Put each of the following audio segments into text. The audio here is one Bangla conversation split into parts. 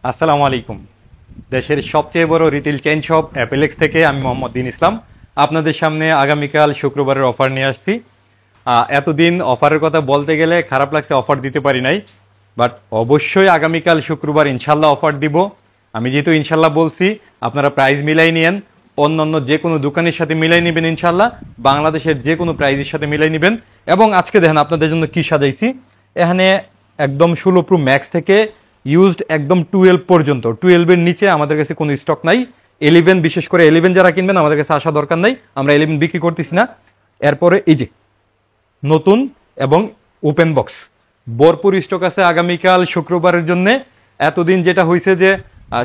আসসালামু আলাইকুম। দেশের সবচেয়ে বড় রিটেল চেইন শপ অ্যাপেলেক্স থেকে আমি মোহাম্মদ দিন ইসলাম আপনাদের সামনে আগামীকাল শুক্রবারের অফার নিয়ে আসছি। এতদিন অফারের কথা বলতে গেলে খারাপ লাগছে, অফার দিতে পারি নাই, বাট অবশ্যই আগামীকাল শুক্রবার ইনশাল্লাহ অফার দিব। আমি যেহেতু ইনশাল্লাহ বলছি, আপনারা প্রাইস মিলাই নিয়েন, অন্য যে কোনো দোকানের সাথে মিলাই নেবেন ইনশাল্লাহ, বাংলাদেশের যে কোনো প্রাইজের সাথে মিলাই নেবেন। এবং আজকে দেখেন আপনাদের জন্য কি সাজাইছি। এখানে একদম 16 প্রো ম্যাক্স থেকে ইউজড একদম 12 পর্যন্ত, 12-এর নিচে আমাদের কাছে কোনো স্টক নাই। 11, বিশেষ করে 11 যারা কিনবেন আমাদের কাছে আসা দরকার নাই, আমরা 11 বিক্রি করতেছি না। এরপরে এই যে নতুন এবং ওপেন বক্স ভরপুর স্টক আছে আগামীকাল শুক্রবারের জন্য। এতদিন যেটা হয়েছে যে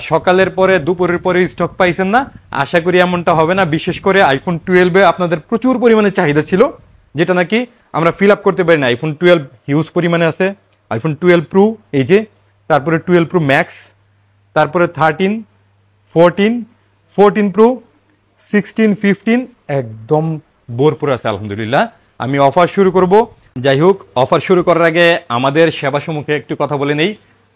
সকালের পরে দুপুরের পরে স্টক পাইছেন না, আশা করি এমনটা হবে না। বিশেষ করে আইফোন 12-এ আপনাদের প্রচুর পরিমাণে চাহিদা ছিল, যেটা নাকি আমরা ফিল আপ করতে পারি না। আইফোন 12 হিউজ পরিমাণে আছে। আইফোন 12 প্রো এই যে, তারপরে 12 প্রো ম্যাক্স, তারপরে 13, 14, 14 প্রো, 16, 15 একদম ভরপুর আছে আলহামদুলিল্লাহ। আমি অফার শুরু করব। যাই হোক, অফার শুরু করার আগে আমাদের সেবা সম্মুখে একটু কথা বলে নেই।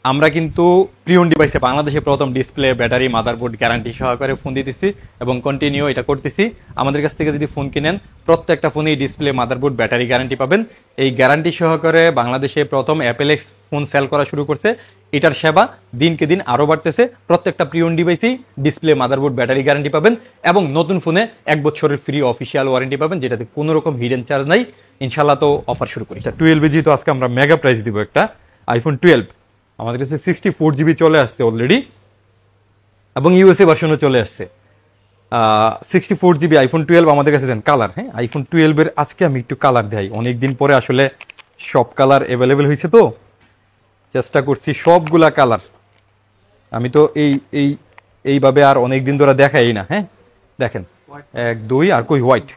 আমরা কিন্তু প্রিয়ন ডিভাইসে বাংলাদেশে প্রথম ডিসপ্লে, ব্যাটারি, মাদারবোর্ড গ্যারান্টি সহকারে ফোন দিতেছি এবং কন্টিনিউ এটা করতেছি। আমাদের কাছ থেকে যদি ফোন কিনেন, প্রত্যেকটা ফোনেই ডিসপ্লে, মাদারবোর্ড, ব্যাটারি গ্যারান্টি পাবেন। এই গ্যারান্টি সহকারে বাংলাদেশে প্রথম অ্যাপেলেক্স ফোন সেল করা শুরু করছে। এটার সেবা দিনকে দিন আরও বাড়তেছে। প্রত্যেকটা প্রিয়ন ডিভাইসেই ডিসপ্লে, মাদারবোর্ড, ব্যাটারি গ্যারান্টি পাবেন এবং নতুন ফোনে 1 বছরের ফ্রি অফিসিয়াল ওয়ারেন্টি পাবেন, যেটাতে কোনো রকম হিডেন চার্জ নাই। ইনশাল্লাহ তো অফার শুরু করি। 12 যেহেতু আজকে আমরা মেগা প্রাইস দিব একটা আইফোন 12, আমাদের কাছে 64 জিবি চলে আসছে অলরেডি এবং ইউএসএ ভার্সনও চলে আসছে। 64 জিবি আইফোন 12 আমাদের কাছে দেন কালার। হ্যাঁ, আইফোন 12-এর আজকে আমি একটু কালার দেখাই। অনেকদিন পরে আসলে সব কালার অ্যাভেলেবেল হয়েছে, তো চেষ্টা করছি সবগুলা কালার। আমি তো এইভাবে আর অনেকদিন ধরে দেখাই না। হ্যাঁ, দেখেন 1, 2 আর কই হোয়াইট,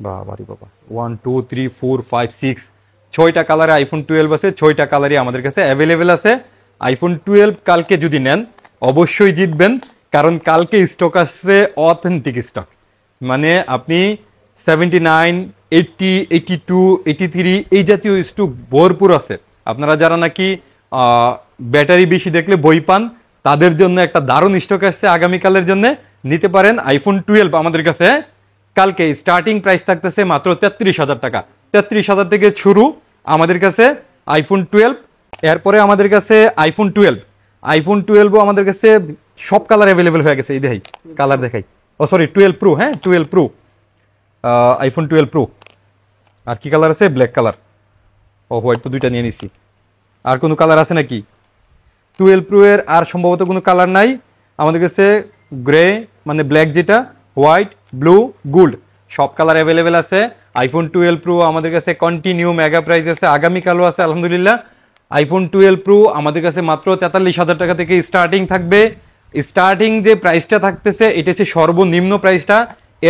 বাবারি বাবা, 1, 2, 3, 4, 5, 6, 6টা কালারে আইফোন 12 আছে। 6টা কালারই আমাদের কাছে অ্যাভেলেবেল আছে। আইফোন 12 কালকে যদি নেন অবশ্যই জিতবেন, কারণ কালকে স্টক আসছে অথেন্টিক স্টক। মানে আপনি 79, 80, 82, 83 এই জাতীয় স্টক ভরপুর আছে। আপনারা যারা নাকি ব্যাটারি বেশি দেখলে বই পান, তাদের জন্য একটা দারুণ স্টক আসছে আগামীকালের জন্য। নিতে পারেন আইফোন 12 আমাদের কাছে। কালকে স্টার্টিং প্রাইস থাকতেছে মাত্র 33,000 টাকা। 33,000 থেকে শুরু আমাদের কাছে আইফোন 12। এরপরে আমাদের কাছে আইফোন 12ও আমাদের কাছে সব কালার অ্যাভেলেবেল হয়ে গেছে। এই দেখাই কালার দেখাই, ও সরি 12 প্রো। হ্যাঁ, 12 প্রো, আইফোন 12 প্রো। আর কি কালার আছে? Black colour. ও হোয়াইট তো দুইটা নিয়ে নিচ্ছি। আর কোনো কালার আছে নাকি? 12 প্রো এর আর সম্ভবত কোনো কালার নাই আমাদের কাছে। গ্রে মানে ব্ল্যাক যেটা, হোয়াইট, ব্লু, গোল্ড সব কালার অ্যাভেলেবেল আছে। আইফোন 12 প্রো আমাদের কাছে কন্টিনিউ মেগা প্রাইস আছে, আগামীকালও আছে আলহামদুলিল্লাহ। আইফোন 12 প্রো আমাদের কাছে মাত্র 43,000 টাকা থেকে স্টার্টিং থাকবে। স্টার্টিং যে প্রাইসটা থাকতেছে এটা হচ্ছে সর্বনিম্ন প্রাইসটা।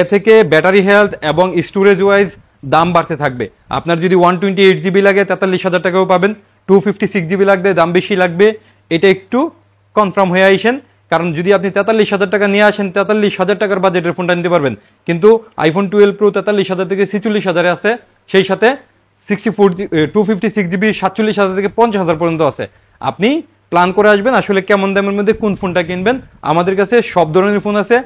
এ থেকে ব্যাটারি হেলথ এবং স্টোরেজ ওয়াইজ দাম বাড়তে থাকবে। আপনার যদি 128 জিবি লাগে 43,000 টাকাও পাবেন। 256 জিবি লাগবে, দাম বেশি লাগবে, এটা একটু কনফার্ম হয়ে আইসেন। কারণ যদি আপনি 43,000 টাকা নিয়ে আসেন, 43,000 টাকার বাজেটের ফোনটা নিতে পারবেন। কিন্তু আইফোন 12 প্রো 43,000 থেকে 46,000 আছে, সেই সাথে 256 জিবি 47,000 থেকে 50,000 পর্যন্ত আছে। আপনি প্ল্যান করে আসবেন আসলে কেমন দামের মধ্যে কোন ফোনটা কিনবেন। আমাদের কাছে সব ধরনের ফোন আছে।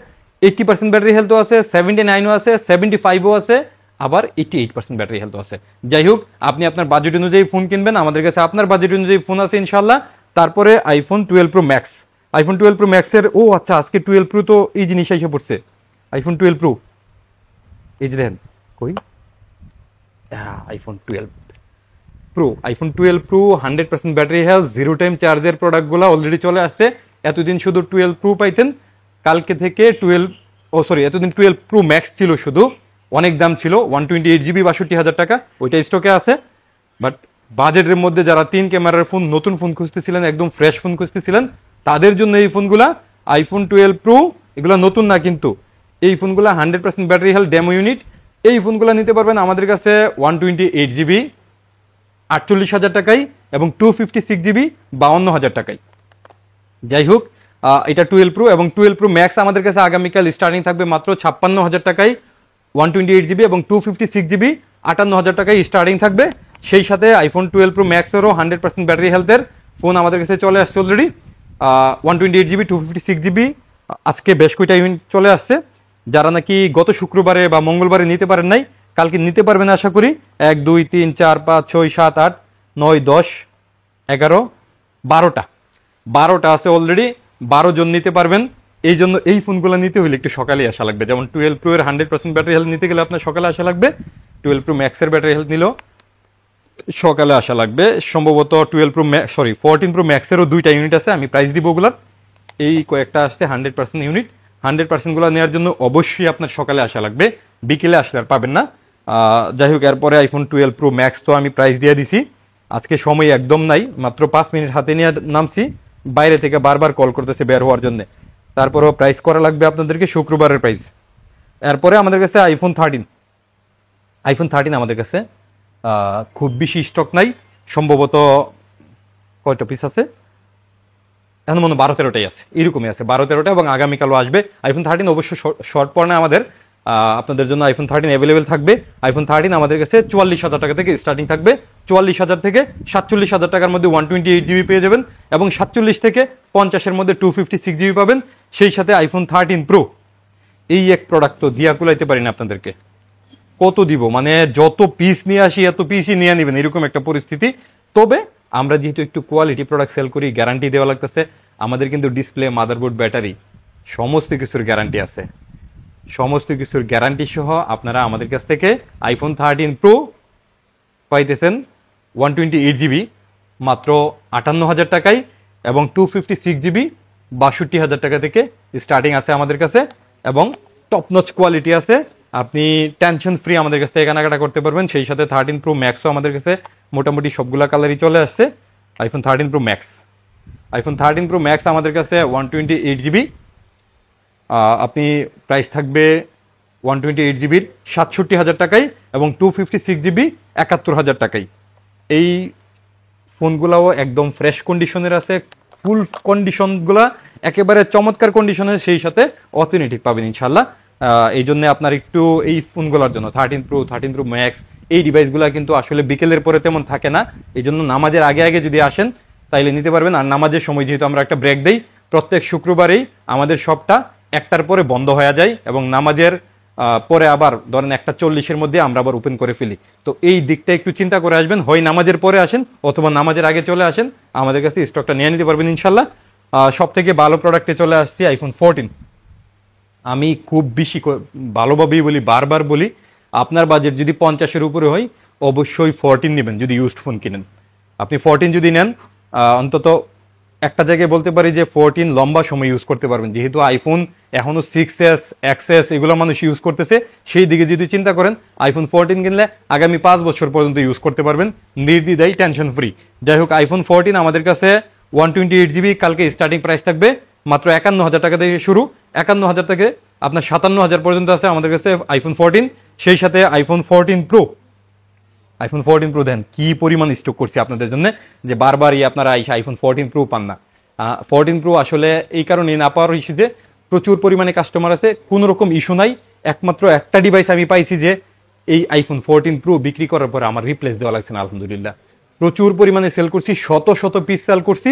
80% ব্যাটারি হেলথও আছে, 79ও আছে, 75ও আছে, আবার 88% ব্যাটারি হেলথও আছে। যাই হোক, আপনি আপনার বাজেট অনুযায়ী ফোন কিনবেন। আমাদের কাছে আপনার বাজেট অনুযায়ী ফোন আছে ইনশাল্লাহ। তারপরে iPhone 12 pro max. IPhone 12 pro ম্যাক্সের আচ্ছা, আজকে 12 প্রো তো এই জিনিস এসে পড়ছে। আইফোন 12 প্রো এই যে দেখেন কই, iPhone 12 pro. IPhone 12 pro 100% battery health, 0 time চার্জের প্রোডাক্টগুলো অলরেডি চলে আসছে। এতদিন শুধু 12 প্রো পাইতেন, কালকে থেকে এতদিন 12 প্রো ম্যাক্স ছিল শুধু, অনেক দাম ছিল, 128 জিবি 62,000 টাকা, ওইটা স্টকে আছে। বাট বাজেটের মধ্যে যারা 3 ক্যামেরার ফোন, নতুন ফোন খুঁজতেছিলেন, একদম ফ্রেশ ফোন খুঁজতেছিলেন, তাদের জন্য এই ফোনগুলা আইফোন 12 প্রো। এগুলো নতুন না কিন্তু, এই ফোনগুলো 100% ব্যাটারি হেলথ ডেমো ইউনিট। এই ফোনগুলো নিতে পারবেন আমাদের কাছে 128 জিবি 48,000 টাকায় এবং 256 জিবি 52,000 টাকায়। যাই হোক, এটা 12 প্রো এবং 12 প্রো ম্যাক্স আমাদের কাছে আগামীকাল স্টার্টিং থাকবে মাত্র 56,000 টাকায়। 128 জিবি এবং 256 জিবি 58,000 টাকায় স্টার্টিং থাকবে। সেই সাথে আইফোন 12 প্রো ম্যাক্সেরও 100% ব্যাটারি হেলথের ফোন আমাদের কাছে চলে আসছে অলরেডি। 128GB 256GB আজকে বেশ কয়টা ইউনিট চলে আসছে। যারা নাকি গত শুক্রবারে বা মঙ্গলবারে নিতে পারেন নাই, কালকে নিতে পারবেন আশা করি। 1 2 3 4 5 6 7 8 9 10 11 12টা আছে অলরেডি, 12 জন নিতে পারবেন। এই জন্য এই ফোনগুলো নিতে হলে একটু সকালে আসা লাগবে। যেমন 12 Pro এর 100% ব্যাটারি হেলথ নিতে গেলে আপনার সকালে আসা লাগবে। 12 Pro Max এর ব্যাটারি হেলথ নিলেও সকালে আসা লাগবে। সম্ভবত 14 Pro Max এরও 2টা ইউনিট আছে, আমি প্রাইস দিব ওগুলার। এই কয়েকটা আসছে 100% ইউনিট। 100% গুলো নেওয়ার জন্য অবশ্যই আপনার সকালে আসা লাগবে, বিকেলে আসলে আর পাবেন না। যাই হোক, এরপরে iPhone 12 Pro Max তো আমি প্রাইস দিয়ে দিছি। আজকে সময় একদম নাই, মাত্র 5 মিনিট হাতে নিয়ে নামছি, বাইরে থেকে বারবার কল করতেছে বের হওয়ার জন্য। তারপরেও প্রাইস করা লাগবে আপনাদেরকে শুক্রবারের প্রাইস। এরপরে আমাদের কাছে iPhone 13 আমাদের কাছে খুব বেশি স্টক নাই, সম্ভবত কয়টা পিস আছে এখন মনে 12-13টাই আছে, এরকমই আছে 12-13টা, এবং আগামীকালও আসবে। iPhone 13 অবশ্য শর্ট পড়ে আমাদের, আপনাদের জন্য iPhone 13 অ্যাভেলেবেল থাকবে। iPhone 13 আমাদের কাছে 44,000 টাকা থেকে স্টার্টিং থাকবে। 44,000 থেকে 47,000 টাকার মধ্যে 128GB পেয়ে যাবেন, এবং 47 থেকে 50-এর মধ্যে 256GB পাবেন। সেই সাথে iPhone 13 Pro, এই এক প্রোডাক্ট তো দিয়া কুলাইতে পারি না আপনাদেরকে। কত দিব, মানে যত পিস নিয়ে আসি এত পিসই নিয়ে নেবেন, এরকম একটা পরিস্থিতি। তবে আমরা যেহেতু একটু কোয়ালিটি প্রোডাক্ট সেল করি, গ্যারান্টি দেওয়া লাগতেছে। আমাদের কিন্তু ডিসপ্লে, মাদারবোর্ড, ব্যাটারি সমস্ত কিছুর গ্যারান্টি আছে। সমস্ত কিছুর গ্যারান্টি সহ আপনারা আমাদের কাছ থেকে iPhone 13 Pro পাইতেছেন 128GB মাত্র 58,000 টাকায়, এবং 256GB 62,000 টাকা থেকে স্টার্টিং আছে আমাদের কাছে, এবং টপ নচ কোয়ালিটি আছে। আপনি টেনশন ফ্রি আমাদের কাছ থেকে কেনাকাটা করতে পারবেন। সেই সাথে 13 Pro Maxও আমাদের কাছে মোটামুটি সবগুলা কালারই চলে আসছে। iPhone 13 Pro Max আমাদের কাছে 128GB, আপনি প্রাইস থাকবে 128GBর 67,000 টাকায়, এবং 256GB 71,000 টাকায়। এই ফোনগুলাও একদম ফ্রেশ কন্ডিশনের আছে, ফুল কন্ডিশনগুলা একেবারে চমৎকার কন্ডিশনের, সেই সাথে অথেন্টিক পাবেন ইনশাল্লাহ। এই জন্য আপনার একটু এই ফোনগুলোর জন্য 13 Pro Max এই ডিভাইসগুলো কিন্তু আসলে বিকেলের পরে তেমন থাকে না। এই জন্য নামাজের আগে আগে যদি আসেন তাইলে নিতে পারবেন। আর নামাজের সময় যেহেতু আমরা একটা ব্রেক দেই, প্রত্যেক শুক্রবারেই আমাদের শপটা 1টার পরে বন্ধ হয়ে যায়, এবং নামাজের পরে আবার ধরেন 1:40-এর মধ্যে আমরা আবার ওপেন করে ফেলি। তো এই দিকটা একটু চিন্তা করে আসবেন, হয় নামাজের পরে আসেন অথবা নামাজের আগে চলে আসেন, আমাদের কাছে স্টকটা নিয়ে নিতে পারবেন ইনশাল্লাহ। সব থেকে ভালো প্রোডাক্টে চলে আসছি iPhone 14। আমি খুব বেশি ভালোভাবেই বলি, বারবার বলি, আপনার বাজেট যদি 50-এর উপরে হয় অবশ্যই 14 নেবেন। যদি ইউজড ফোন কিনেন, আপনি 14 যদি নেন, অন্তত একটা জায়গায় বলতে পারি যে 14 লম্বা সময় ইউজ করতে পারবেন। যেহেতু আইফোন এখনো 6s XS এগুলো মানুষ ইউজ করতেছে, সেই দিকে যদি চিন্তা করেন iPhone 14 কিনলে আগামী 5 বছর পর্যন্ত ইউজ করতে পারবেন নির্দ্বিধায়, টেনশন ফ্রি। যাই হোক, iPhone 14 আমাদের কাছে 128GB কালকে স্টার্টিং প্রাইস থাকবে মাত্র 51,000 টাকা থেকে শুরু। 51,000 থেকে আপনার 57,000 পর্যন্ত আছে আমাদের কাছে iPhone 14। সেই সাথে iPhone 14 Pro দেন কি পরিমাণ স্টক করছি আপনাদের জন্য, যে বারবারই আপনারা iPhone 14 Pro পান না। 14 Pro আসলে এই কারণে না পাওয়ার ইস্যু যে প্রচুর পরিমাণে কাস্টমার আছে, কোনো রকম ইস্যু নাই। একমাত্র একটা ডিভাইস আমি পাইছি যে এই iPhone 14 Pro বিক্রি করার পরে আমার রিপ্লেস দেওয়া লাগছে না, আলহামদুলিল্লাহ। প্রচুর পরিমাণে সেল করছি, শত শত পিস সেল করছি।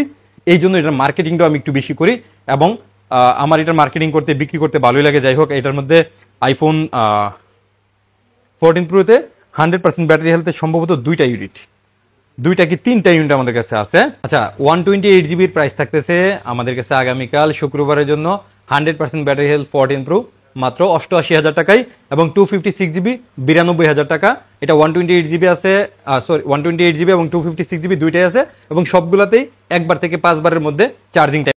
এই জন্য এটার মার্কেটিংটাও আমি একটু বেশি করি, এবং আমার এটার মার্কেটিং করতে, বিক্রি করতে ভালোই লাগে। যাই হোক, এটার মধ্যে iPhone 14 Pro-তে 100% ব্যাটারি হেলথে সম্ভবত 2টা কি 3টা ইউনিট আমাদের কাছে আছে। আচ্ছা, 128GBর প্রাইস থাকতেছে আমাদের কাছে আগামীকাল শুক্রবারের জন্য 100% ব্যাটারি হেলথ 14 Pro মাত্র 88,000 টাকায়, এবং 256GB 92,000 টাকা। এটা 128GB আছে, 128GB এবং 256GB দুইটাই আছে, এবং সবগুলাতেই 1 বার থেকে 5 বারের মধ্যে চার্জিং টাইম।